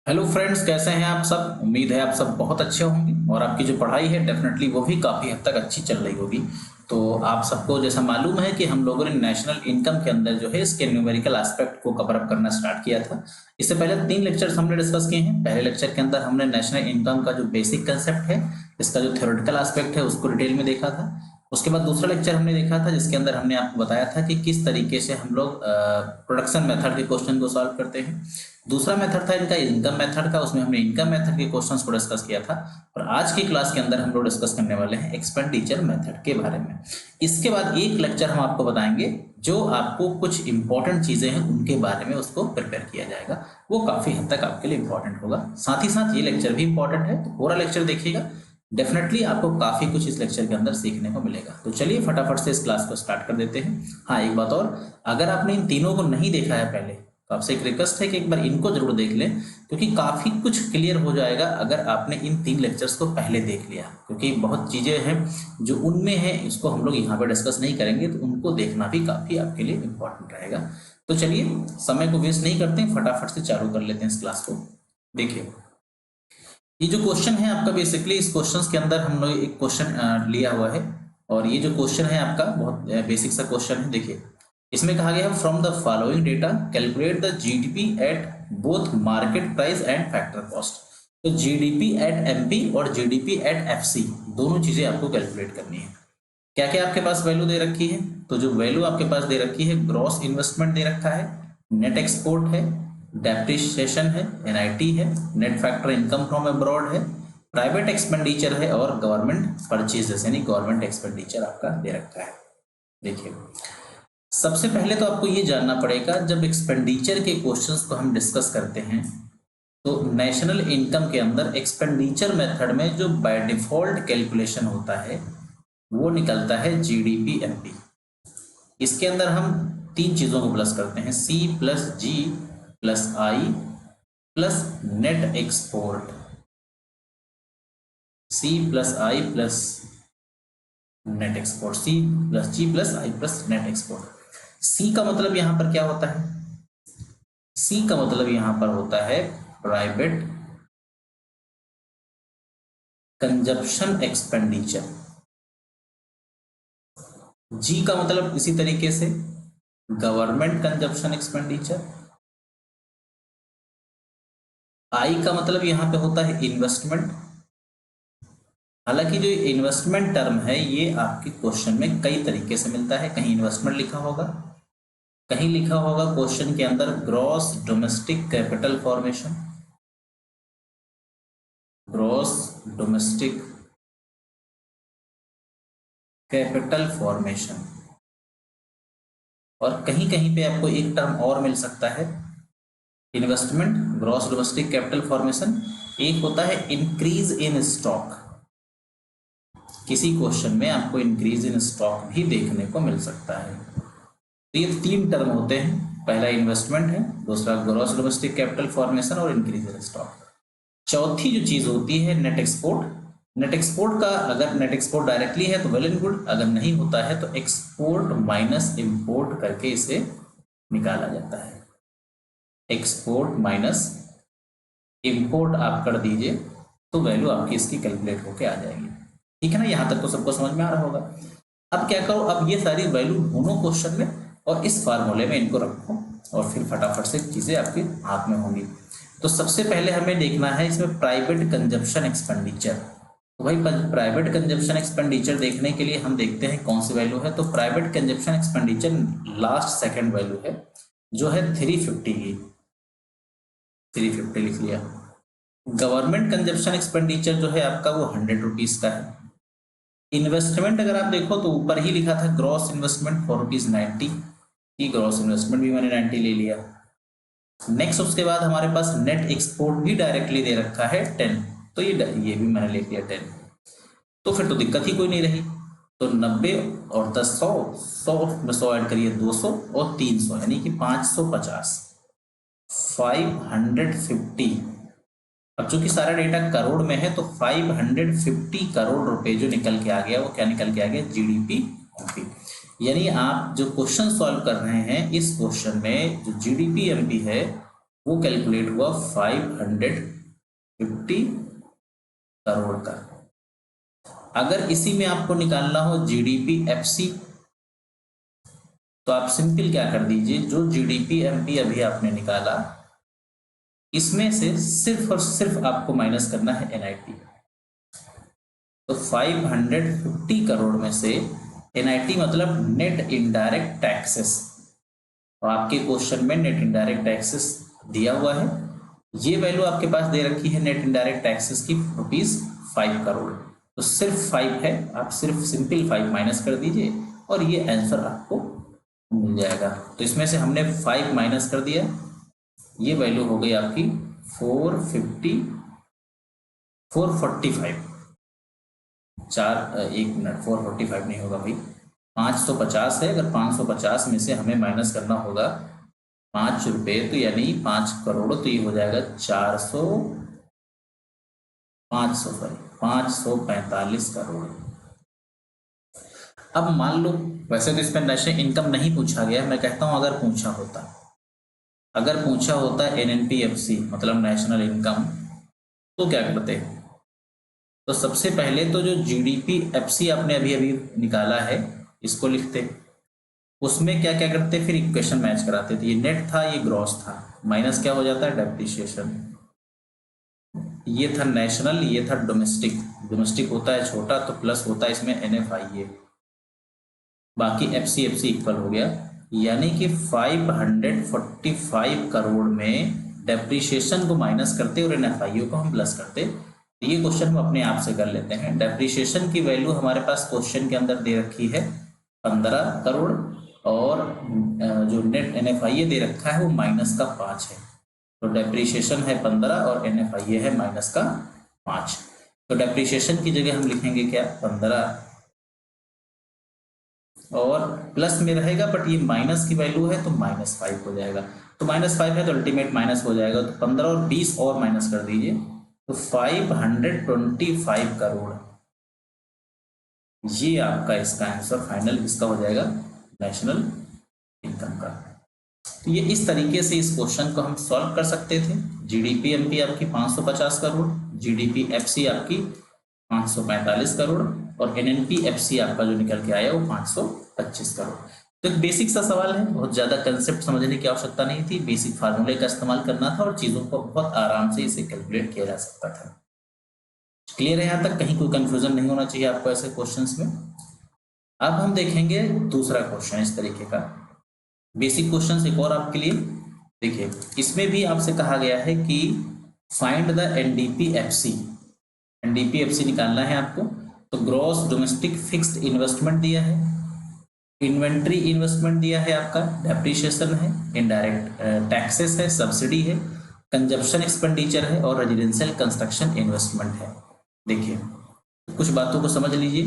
Hello friends, कैसे हैं आप सब। उम्मीद है आप सब बहुत अच्छे होंगे और आपकी जो पढ़ाई है डेफिनेटली वो भी काफ़ी हद तक अच्छी चल रही होगी। तो आप सबको जैसा मालूम है कि हम लोगों ने नेशनल इनकम के अंदर जो है इसके न्यूमेरिकल एस्पेक्ट को कवर अप करना स्टार्ट किया था। इससे पहले 3 लेक्चर्स हमने डिस्कस किए हैं। पहले लेक्चर के अंदर हमने नेशनल इनकम का जो बेसिक कंसेप्ट है, इसका जो थ्योरेटिकल एस्पेक्ट है उसको डिटेल में देखा था। उसके बाद दूसरा लेक्चर हमने देखा था जिसके अंदर हमने आपको बताया था कि किस तरीके से हम लोग प्रोडक्शन मेथड के क्वेश्चन को सॉल्व करते हैं। दूसरा मेथड था इनका इनकम मेथड का, उसमें हमने इनकम मेथड के क्वेश्चंस को डिस्कस किया था। और आज की क्लास के अंदर हम लोग डिस्कस करने वाले हैं एक्सपेंडिचर मेथड के बारे में। इसके बाद एक लेक्चर हम आपको बताएंगे जो आपको कुछ इंपॉर्टेंट चीजें हैं उनके बारे में उसको प्रिपेयर किया जाएगा। वो काफी हद तक आपके लिए इंपॉर्टेंट होगा। साथ ही साथ ये लेक्चर भी इंपॉर्टेंट है, तो पूरा लेक्चर देखिएगा। डेफिनेटली आपको काफी कुछ इस लेक्चर के अंदर सीखने को मिलेगा। तो चलिए फटाफट से इस क्लास को स्टार्ट कर देते हैं। हाँ, एक बात और, अगर आपने इन तीनों को नहीं देखा है पहले तो आपसे एक रिक्वेस्ट है कि एक बार इनको जरूर देख लें, क्योंकि काफी कुछ क्लियर हो जाएगा अगर आपने इन 3 लेक्चर्स को पहले देख लिया। क्योंकि बहुत चीजें हैं जो उनमें है, इसको हम लोग यहाँ पे डिस्कस नहीं करेंगे, तो उनको देखना भी काफी आपके लिए इंपॉर्टेंट रहेगा। तो चलिए समय को वेस्ट नहीं करते, फटाफट से चालू कर लेते हैं इस क्लास को। देखिए, ये जो क्वेश्चन है आपका, बेसिकली इस क्वेश्चन के अंदर हम लोग एक क्वेश्चन लिया हुआ है। और ये जो क्वेश्चन है आपका बहुत बेसिक सा क्वेश्चन है। देखिए, इसमें कहा गया है from the following data calculate the GDP at both market price and factor cost. तो जीडीपी एट एमपी और जीडीपी एट एफसी दोनों चीजें आपको कैलकुलेट करनी है। क्या क्या आपके पास वैल्यू दे रखी है? तो जो वैल्यू आपके पास दे रखी है, ग्रॉस इन्वेस्टमेंट दे रखा है, नेट एक्सपोर्ट है, डेप्रिसिएशन है, एनआईटी है, net factor income from abroad है, प्राइवेट एक्सपेंडिचर है और गवर्नमेंट परचेजेस यानी गवर्नमेंट एक्सपेंडिचर आपका दे रखा है। देखिए, सबसे पहले तो आपको ये जानना पड़ेगा, जब एक्सपेंडिचर के क्वेश्चंस को हम डिस्कस करते हैं तो नेशनल इनकम के अंदर एक्सपेंडिचर मेथड में जो बाय डिफॉल्ट कैलकुलेशन होता है वो निकलता है जीडीपी एमपी। इसके अंदर हम 3 चीजों को प्लस करते हैं, C plus G plus I plus net export. C plus I plus net export, C plus G plus I plus net export. C का मतलब यहां पर क्या होता है? सी का मतलब यहां पर होता है प्राइवेट कंजप्शन एक्सपेंडिचर। जी का मतलब इसी तरीके से गवर्नमेंट कंजप्शन एक्सपेंडिचर। आई का मतलब यहां पे होता है इन्वेस्टमेंट। हालांकि जो इन्वेस्टमेंट टर्म है ये आपके क्वेश्चन में कई तरीके से मिलता है। कहीं इन्वेस्टमेंट लिखा होगा, कहीं लिखा होगा क्वेश्चन के अंदर gross domestic capital formation, gross domestic capital formation. और कहीं कहीं पे आपको एक टर्म और मिल सकता है, investment gross domestic capital formation. एक होता है इंक्रीज इन स्टॉक। किसी क्वेश्चन में आपको इंक्रीज इन स्टॉक भी देखने को मिल सकता है। तो ये 3 टर्म होते हैं, पहला इन्वेस्टमेंट है, दूसरा ग्रॉस डोमेस्टिक कैपिटल फॉर्मेशन और इंक्रीज इन स्टॉक। चौथी जो चीज होती है नेट एक्सपोर्ट। नेट एक्सपोर्ट का अगर नेट एक्सपोर्ट डायरेक्टली है तो वेल एंड गुड, अगर नहीं होता है तो एक्सपोर्ट माइनस इंपोर्ट करके इसे निकाला जाता है। एक्सपोर्ट माइनस इंपोर्ट आप कर दीजिए तो वैल्यू आपकी इसकी कैलकुलेट होके आ जाएगी। ठीक है ना, यहां तक तो सबको समझ में आ रहा होगा। अब क्या करो, अब ये सारी वैल्यू ढूंढो क्वेश्चन में और इस फार्मूले में इनको रखो और फिर फटाफट से चीजें आपके हाथ में होंगी। तो सबसे पहले हमें देखना है इसमें प्राइवेट कंजप्शन एक्सपेंडिचर। तो भाई प्राइवेट कंजप्शन एक्सपेंडिचर देखने के लिए हम देखते हैं कौन सी वैल्यू है। तो private consumption expenditure last second value है जो है 350 की, 350 लिख लिया। गवर्नमेंट कंजप्शन एक्सपेंडिचर जो है आपका वो 100 रुपीज का है। इन्वेस्टमेंट अगर आप देखो तो ऊपर ही लिखा था ग्रॉस इन्वेस्टमेंट फॉर ₹90 की, ग्रॉस इन्वेस्टमेंट भी मैंने 90 ले लिया। नेक्स्ट उसके बाद हमारे पास नेट एक्सपोर्ट भी डायरेक्टली दे रखा है 10, तो ये भी मैंने लिख लिया 10। तो फिर तो दिक्कत ही कोई नहीं रही। तो 90 और 10 100, 100 में 100 ऐड करिए 200 और 300 यानी कि 550, 550। अब चूंकि सारा डेटा करोड़ में है तो 550 करोड़ रुपए जो निकल के आ गया वो क्या निकल के आ गया? GDP MP. यानी आप जो क्वेश्चन सॉल्व कर रहे हैं इस क्वेश्चन में जो जीडीपी एमपी है वो कैलकुलेट हुआ 550 करोड़ का। अगर इसी में आपको निकालना हो जीडीपी एफसी, तो आप सिंपल क्या कर दीजिए, जो जीडीपी एमपी अभी आपने निकाला इसमें से सिर्फ और सिर्फ आपको माइनस करना है एनआईटी। तो 550 करोड़ में से एनआईटी मतलब नेट इनडायरेक्ट टैक्सेस, तो आपके क्वेश्चन में नेट इनडायरेक्ट टैक्सेस दिया हुआ है, ये वैल्यू आपके पास दे रखी है नेट इनडायरेक्ट टैक्सेस की ₹5 करोड़। तो सिर्फ 5 है, आप सिर्फ सिंपल 5 माइनस कर दीजिए और ये आंसर आपको मिल जाएगा। तो इसमें से हमने 5 माइनस कर दिया, ये वैल्यू हो गई आपकी 445। एक मिनट, 445 नहीं होगा भाई, 550 है। अगर 550 में से हमें माइनस करना होगा ₹5, तो यानी 5 करोड़, तो ये हो जाएगा 545 करोड़। अब मान लो, वैसे तो इसमें नेशनल इनकम नहीं पूछा गया, मैं कहता हूं अगर पूछा होता एनएनपीएफसी मतलब नेशनल इनकम, तो क्या करते? तो सबसे पहले तो जो जीडीपी एफसी आपने अभी अभी निकाला है इसको लिखते, उसमें क्या क्या करते, फिर इक्वेशन मैच कराते थे। ये नेट था, ये ग्रॉस था, माइनस क्या हो जाता है, डेप्रिसिएशन। ये था नेशनल, ये था डोमेस्टिक, डोमेस्टिक होता है छोटा तो प्लस होता है इसमें एनएफआईए, बाकी एफसी इक्वल हो गया। यानी कि 545 करोड़ में डेप्रिसिएशन को माइनस करते और एनएफआईओ को हम प्लस करते। तो ये क्वेश्चन हम अपने आप से कर लेते हैं। डेप्रिसिएशन की वैल्यू हमारे पास क्वेश्चन के अंदर दे रखी है 15 करोड़, और जो नेट एनएफआईए दे रखा है वो -5 है। तो डेप्रिसिएशन है 15 और एनएफआईए है -5। तो डेप्रिसिएशन की जगह हम लिखेंगे क्या, 15, और प्लस में रहेगा, बट ये माइनस की वैल्यू है तो -5 हो जाएगा। तो -5 है तो अल्टीमेट माइनस हो जाएगा, तो 15 और 20 और माइनस कर दीजिए, तो 525 करोड़, ये आपका इसका आंसर फाइनल इसका हो जाएगा नेशनल इनकम का। तो ये इस तरीके से इस क्वेश्चन को हम सॉल्व कर सकते थे। जीडीपी एमपी आपकी 550 करोड़, जीडीपी एफसी आपकी 545 करोड़, और एनएनपी एफसी आपका जो निकल के आया वो 525 करोड़। तो एक बेसिक सा सवाल है, बहुत ज्यादा कंसेप्ट समझने की आवश्यकता नहीं थी, बेसिक फार्मूले का इस्तेमाल करना था और चीजों को बहुत आराम से इसे कैलकुलेट किया जा सकता था। क्लियर है यहाँ तक? कहीं कोई कंफ्यूजन नहीं होना चाहिए आपको ऐसे क्वेश्चंस में। अब हम देखेंगे दूसरा क्वेश्चन इस तरीके का, बेसिक क्वेश्चन एक और आपके लिए। देखिए, इसमें भी आपसे कहा गया है कि फाइंड द एनडीपीएफसी, एनडीपीएफसी निकालना है आपको। तो ग्रॉस डोमेस्टिक फिक्स्ड इन्वेस्टमेंट दिया है, इन्वेंट्री इन्वेस्टमेंट दिया है, आपका डेप्रिसिएशन है, इनडायरेक्ट टैक्सेस है, सब्सिडी है, कंजप्शन एक्सपेंडिचर है, और रेजिडेंशियल कंस्ट्रक्शन इन्वेस्टमेंट है। देखिए, कुछ बातों को समझ लीजिए।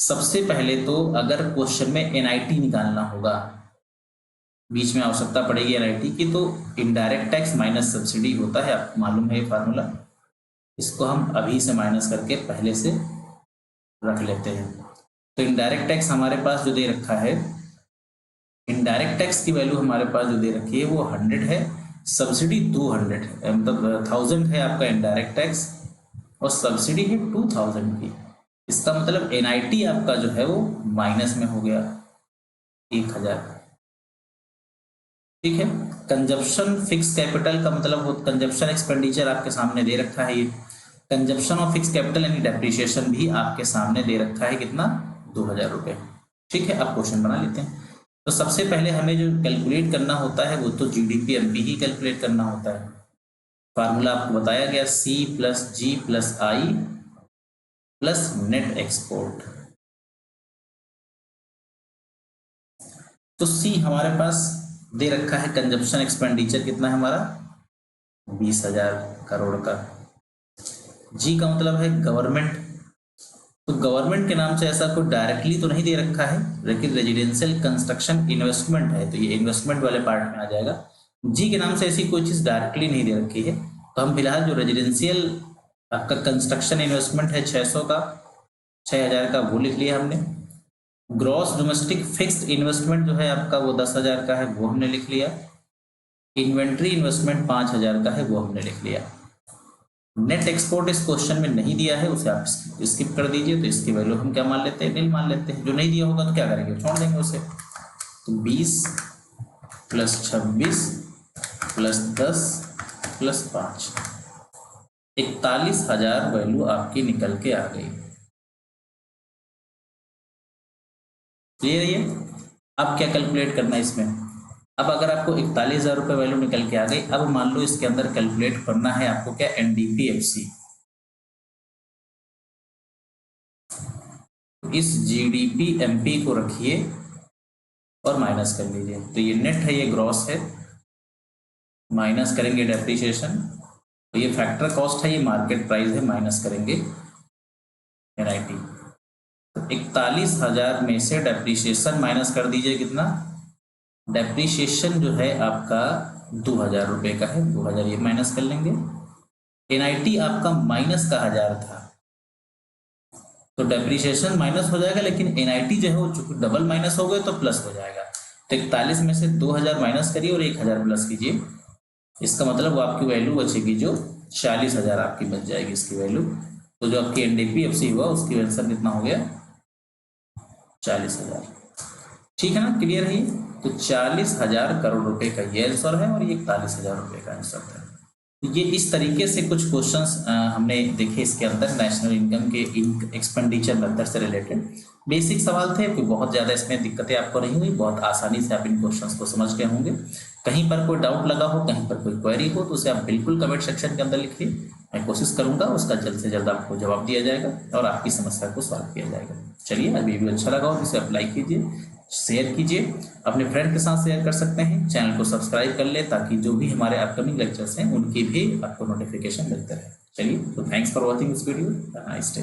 सबसे पहले तो अगर क्वेश्चन में एनआईटी निकालना होगा, बीच में आवश्यकता पड़ेगी एनआईटी की, तो इनडायरेक्ट टैक्स माइनस सब्सिडी होता है, आपको मालूम है ये फार्मूला। इसको हम अभी से माइनस करके पहले से रख लेते हैं। तो इनडायरेक्ट टैक्स हमारे पास जो दे रखा है, इनडायरेक्ट टैक्स की वैल्यू हमारे पास जो दे रखी है वो 100 है, सब्सिडी 200 है, मतलब 1000 है आपका इनडायरेक्ट टैक्स, और सब्सिडी है 2000 की। इसका मतलब एनआईटी आपका जो है वो माइनस में हो गया 1000। ठीक है। कंजप्शन फिक्स कैपिटल का मतलब वो कंजप्शन एक्सपेंडिचर आपके सामने दे रखा है, ये कंजप्शन ऑफ फिक्स कैपिटल यानी डेप्रिसिएशन भी आपके सामने दे रखा है, कितना, 2000 रुपये। ठीक है, अब क्वेश्चन बना लेते हैं। तो सबसे पहले हमें जो कैलकुलेट करना होता है वो तो जीडीपी एमपी ही कैलकुलेट करना होता है। फार्मूला आपको बताया गया, C + G + I + net export. तो C हमारे पास दे रखा है कंजप्शन एक्सपेंडिचर कितना है हमारा, 20,000 करोड़ का। G का मतलब है गवर्नमेंट, तो गवर्नमेंट के नाम से ऐसा कोई डायरेक्टली तो नहीं दे रखा है, लेकिन रेजिडेंशियल कंस्ट्रक्शन इन्वेस्टमेंट है, तो ये इन्वेस्टमेंट वाले पार्ट में आ जाएगा। G के नाम से ऐसी कोई चीज डायरेक्टली नहीं दे रखी है, तो हम फिलहाल जो रेजिडेंशियल आपका कंस्ट्रक्शन इन्वेस्टमेंट है 6,000 का वो लिख लिया हमने। ग्रॉस डोमेस्टिक फिक्स्ड इन्वेस्टमेंट जो है आपका वो 10,000 का है, वो हमने लिख लिया। इन्वेंट्री इन्वेस्टमेंट 5,000 का है, वो हमने लिख लिया। नेट एक्सपोर्ट इस क्वेश्चन में नहीं दिया है, उसे आप स्किप कर दीजिए। तो इसकी वैल्यू हम क्या मान लेते हैं, नील मान लेते हैं। जो नहीं दिया होगा तो क्या करेंगे, छोड़ देंगे उसे। तो 20 + 26 + 10 + 5, 41,000 वैल्यू आपकी निकल के आ गई। क्लियर है ये? अब क्या कैलकुलेट करना है इसमें, अब अगर आपको 41,000 रुपये वैल्यू निकल के आ गई, अब मान लो इसके अंदर कैलकुलेट करना है आपको क्या, एनडीपीएफसी। इस जीडीपी एमपी को रखिए और माइनस कर लीजिए। तो ये नेट है, ये ग्रॉस है, माइनस करेंगे डेप्रीशिएशन। तो ये फैक्टर कॉस्ट है, ये मार्केट प्राइस है, माइनस करेंगे एनआईटी। तो 41,000 में से डेप्रीशिएशन माइनस कर दीजिए, कितना, डेप्रीशिएशन जो है आपका 2,000 रुपये का है, 2,000 ये माइनस कर लेंगे। एनआईटी आपका माइनस का 1,000 था, तो डेप्रीशिएशन माइनस हो जाएगा, लेकिन एनआईटी जो है वो चूंकि डबल माइनस हो गए तो प्लस हो जाएगा। तो 41 में से 2,000 माइनस करिए और 1,000 प्लस कीजिए। इसका मतलब वो आपकी वैल्यू बचेगी जो 40,000 आपकी बच जाएगी इसकी वैल्यू। तो जो आपकी एनडीपीएफसी हुआ उसकी आंसर कितना हो गया, 40,000। ठीक है ना, क्लियर है? तो 40,000 करोड़ रुपए का ये आंसर है और ये 41,000 रुपये का आंसर है। ये इस तरीके से कुछ क्वेश्चंस हमने देखे इसके अंदर, नेशनल इनकम के एक्सपेंडिचर मेथड से रिलेटेड बेसिक सवाल थे। कोई बहुत ज़्यादा इसमें दिक्कतें आपको नहीं हुई, बहुत आसानी से आप इन क्वेश्चंस को समझ गए होंगे। कहीं पर कोई डाउट लगा हो, कहीं पर कोई क्वेरी हो, तो उसे आप बिल्कुल कमेंट सेक्शन के अंदर लिखिए। मैं कोशिश करूंगा उसका जल्द से जल्द आपको जवाब दिया जाएगा और आपकी समस्या को सॉल्व किया जाएगा। चलिए, आज वीडियो अच्छा लगा हो तो इसे आप लाइक कीजिए, शेयर कीजिए, अपने फ्रेंड के साथ शेयर कर सकते हैं। चैनल को सब्सक्राइब कर ले ताकि जो भी हमारे अपकमिंग लेक्चर्स हैं उनकी भी आपको नोटिफिकेशन मिलते रहे। चलिए, तो thanks for watching this video, nice day.